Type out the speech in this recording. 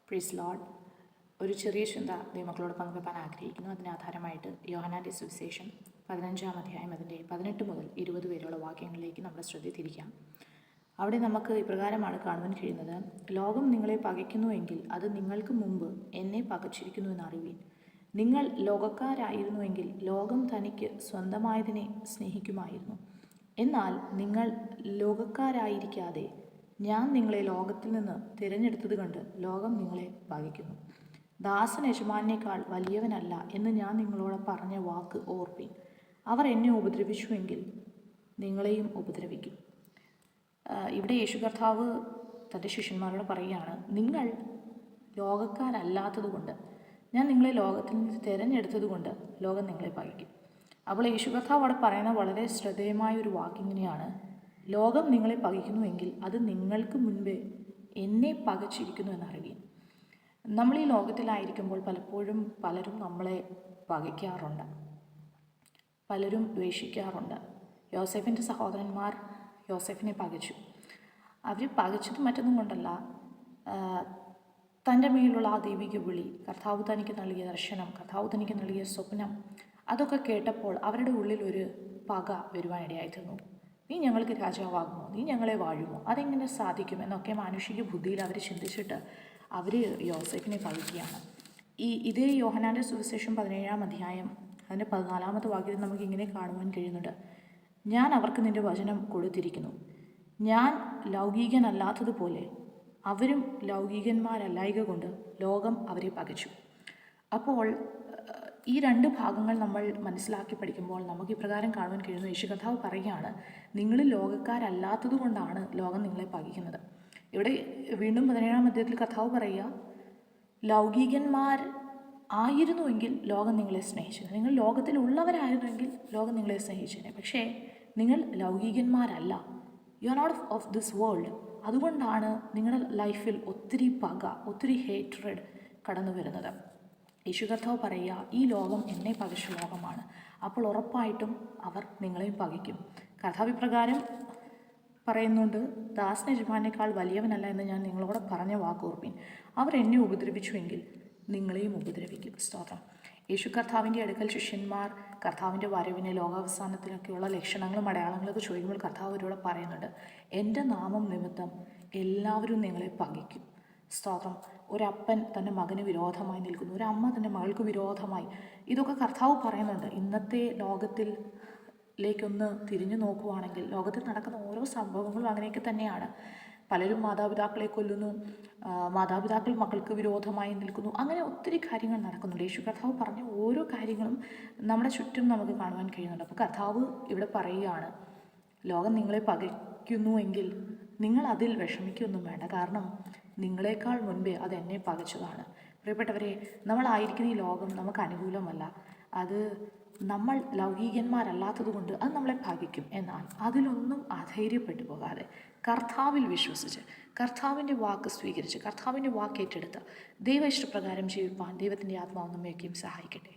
പ്രീസ് Lord. ഒരു ചെറിയ ചിന്ത ദൈവമക്കളോട് പങ്കുവെക്കാൻ ആഗ്രഹിക്കുന്നു. അതിന് ആധാരമായിട്ട് യോഹന്നാൻ്റെ സുവിശേഷം 15-ാം അധ്യായം അതിൻ്റെ 18 മുതൽ 20 വരെയുള്ള വാക്യങ്ങളിലേക്ക് നമ്മുടെ ശ്രദ്ധ തിരിക്കാം. അവിടെ നമുക്ക് ഇപ്രകാരമാണ് കാണുവാൻ കഴിയുന്നത്: ലോകം നിങ്ങളെ പകയ്ക്കുന്നുവെങ്കിൽ അത് നിങ്ങൾക്ക് മുമ്പ് എന്നെ പകച്ചിരിക്കുന്നു എന്നറിയുവിൻ. നിങ്ങൾ ലോകക്കാരായിരുന്നുവെങ്കിൽ ലോകം തനിക്ക് സ്വന്തമായതിനെ സ്നേഹിക്കുമായിരുന്നു. എന്നാൽ നിങ്ങൾ ലോകക്കാരായിരിക്കാതെ ഞാൻ നിങ്ങളെ ലോകത്തിൽ നിന്ന് തിരഞ്ഞെടുത്തത് കണ്ട് ലോകം നിങ്ങളെ പകയ്ക്കുന്നു. ദാസൻ യജമാനേക്കാൾ വലിയവനല്ല എന്ന് ഞാൻ നിങ്ങളോട് പറഞ്ഞ വാക്ക് ഓർപ്പിൻ. അവർ എന്നെ ഉപദ്രവിച്ചുവെങ്കിൽ നിങ്ങളെയും ഉപദ്രവിക്കും. ഇവിടെ യേശു കർത്താവ് തൻ്റെ ശിഷ്യന്മാരോട് പറയുകയാണ്, നിങ്ങൾ ലോകക്കാരല്ലാത്തത് കൊണ്ട്, ഞാൻ നിങ്ങളെ ലോകത്തിൽ നിന്ന് തിരഞ്ഞെടുത്തത് കൊണ്ട് ലോകം നിങ്ങളെ പകയ്ക്കും. അപ്പോൾ യേശു കർത്താവ് അവിടെ പറയുന്ന വളരെ ശ്രദ്ധേയമായ ഒരു വാക്കിങ്ങനെയാണ്: ലോകം നിങ്ങളെ പകയ്ക്കുന്നുവെങ്കിൽ അത് നിങ്ങൾക്ക് മുൻപേ എന്നെ പകച്ചിരിക്കുന്നു എന്നറിയുവിൻ. നമ്മൾ ഈ ലോകത്തിലായിരിക്കുമ്പോൾ പലപ്പോഴും പലരും നമ്മളെ പകയ്ക്കാറുണ്ട്, പലരും ദ്വേഷിക്കാറുണ്ട്. യോസേഫിൻ്റെ സഹോദരന്മാർ യോസേഫിനെ പകച്ചു. അവർ പകച്ചത് മറ്റൊന്നും കൊണ്ടല്ല, തൻ്റെ മേലുള്ള ആ ദൈവിക വിളി, കർത്താവ് തനിക്ക് നൽകിയ ദർശനം, കർത്താവ് തനിക്ക് നൽകിയ സ്വപ്നം, അതൊക്കെ കേട്ടപ്പോൾ അവരുടെ ഉള്ളിൽ ഒരു പക വരുവാനിടയായിത്തീർന്നു. നീ ഞങ്ങൾക്ക് രാജാവാകുമോ? നീ ഞങ്ങളെ വാഴുമോ? അതെങ്ങനെ സാധിക്കും എന്നൊക്കെ മാനുഷിക ബുദ്ധിയിൽ അവർ ചിന്തിച്ചിട്ട് അവർ യോസേഫിനെ പകയ്ക്കുകയാണ്. ഇതേ യോഹന്നാൻ്റെ സുവിശേഷം 17-ാം അധ്യായം അതിൻ്റെ 14-ാമത്തെ വാക്യത്തിൽ നമുക്ക് ഇങ്ങനെ കാണുവാൻ കഴിയുന്നുണ്ട്: ഞാൻ അവർക്ക് നിൻ്റെ വചനം കൊടുത്തിരിക്കുന്നു. ഞാൻ ലൗകികനല്ലാത്തതുപോലെ അവരും ലൗകികന്മാരല്ലായക കൊണ്ട് ലോകം അവരെ പകച്ചു. അപ്പോൾ ഈ രണ്ട് ഭാഗങ്ങൾ നമ്മൾ മനസ്സിലാക്കി പഠിക്കുമ്പോൾ നമുക്ക് ഇപ്രകാരം കാണുവാൻ കഴിയുന്നു. യേശു കർത്താവ് പറയുകയാണ്, നിങ്ങൾ ലോകക്കാരല്ലാത്തത് കൊണ്ടാണ് ലോകം നിങ്ങളെ പകയ്ക്കുന്നത്. ഇവിടെ വീണ്ടും 17-ാം അധ്യായത്തിൽ കർത്താവ് പറയുക, ലൗകികന്മാർ ആയിരുന്നുവെങ്കിൽ ലോകം നിങ്ങളെ സ്നേഹിച്ചത്. നിങ്ങൾ ലോകത്തിലുള്ളവരായിരുന്നുവെങ്കിൽ ലോകം നിങ്ങളെ സ്നേഹിച്ചത്. പക്ഷേ നിങ്ങൾ ലൗകികന്മാരല്ല, you are not of this world. അതുകൊണ്ടാണ് നിങ്ങളുടെ ലൈഫിൽ ഒത്തിരി പക, ഒത്തിരി ഹേറ്റ്രഡ് കടന്നു വരുന്നത്. യേശു കർത്താവ് പറയുക, ഈ ലോകം എന്നെ പകച്ച ലോകമാണ്. അപ്പോൾ ഉറപ്പായിട്ടും അവർ നിങ്ങളെയും പകയ്ക്കും. കർത്താവ് ഇപ്രകാരം പറയുന്നുണ്ട്: ദാസൻ യജമാനേക്കാൾ വലിയവനല്ല എന്ന് ഞാൻ നിങ്ങളോട് പറഞ്ഞ വാക്കോർപ്പിൻ. അവർ എന്നെ ഉപദ്രവിച്ചുവെങ്കിൽ നിങ്ങളെയും ഉപദ്രവിക്കും. സ്തോത്രം. യേശു കർത്താവിൻ്റെ അടുക്കൽ ശിഷ്യന്മാർ കർത്താവിൻ്റെ വരവിനെ, ലോകാവസാനത്തിലൊക്കെയുള്ള ലക്ഷണങ്ങളും അടയാളങ്ങളൊക്കെ ചോദിക്കുമ്പോൾ കർത്താവ് അവരോട് പറയുന്നുണ്ട്: എൻ്റെ നാമം നിമിത്തം എല്ലാവരും നിങ്ങളെ പകയ്ക്കും. സ്തോത്രം. ഒരപ്പൻ തൻ്റെ മകന് വിരോധമായി നിൽക്കുന്നു, ഒരമ്മ തൻ്റെ മകൾക്ക് വിരോധമായി. ഇതൊക്കെ കർത്താവ് പറയുന്നുണ്ട്. ഇന്നത്തെ ലോകത്തിലേക്കൊന്ന് തിരിഞ്ഞു നോക്കുവാണെങ്കിൽ ലോകത്തിൽ നടക്കുന്ന ഓരോ സംഭവങ്ങളും അങ്ങനെയൊക്കെ തന്നെയാണ്. പലരും മാതാപിതാക്കളെ കൊല്ലുന്നു, മാതാപിതാക്കൾ മക്കൾക്ക് വിരോധമായി നിൽക്കുന്നു. അങ്ങനെ ഒത്തിരി കാര്യങ്ങൾ നടക്കുന്നുണ്ട്. യേശു കർത്താവ് പറഞ്ഞ ഓരോ കാര്യങ്ങളും നമ്മുടെ ചുറ്റും നമുക്ക് കാണുവാൻ കഴിയുന്നുണ്ട്. അപ്പോൾ കർത്താവ് ഇവിടെ പറയുകയാണ്, ലോകം നിങ്ങളെ പകയ്ക്കുന്നുവെങ്കിൽ നിങ്ങൾ അതിൽ വിഷമിക്കൊന്നും വേണ്ട. കാരണം നിങ്ങളെക്കാൾ മുൻപേ അത് എന്നെ പകച്ചതാണ്. പ്രിയപ്പെട്ടവരെ, നമ്മളായിരിക്കുന്ന ഈ ലോകം നമുക്ക് അനുകൂലമല്ല. അത് നമ്മൾ ലൗകികന്മാരല്ലാത്തത് കൊണ്ട് അത് നമ്മളെ പകയ്ക്കും. എന്നാൽ അതിലൊന്നും അധൈര്യപ്പെട്ടു പോകാതെ കർത്താവിൽ വിശ്വസിച്ച്, കർത്താവിൻ്റെ വാക്ക് സ്വീകരിച്ച്, കർത്താവിൻ്റെ വാക്ക് ഏറ്റെടുത്ത് ദൈവ ഇഷ്ടപ്രകാരം ജീവിപ്പാൻ ദൈവത്തിൻ്റെ ആത്മാവ് നമ്മയൊക്കെയും സഹായിക്കട്ടെ.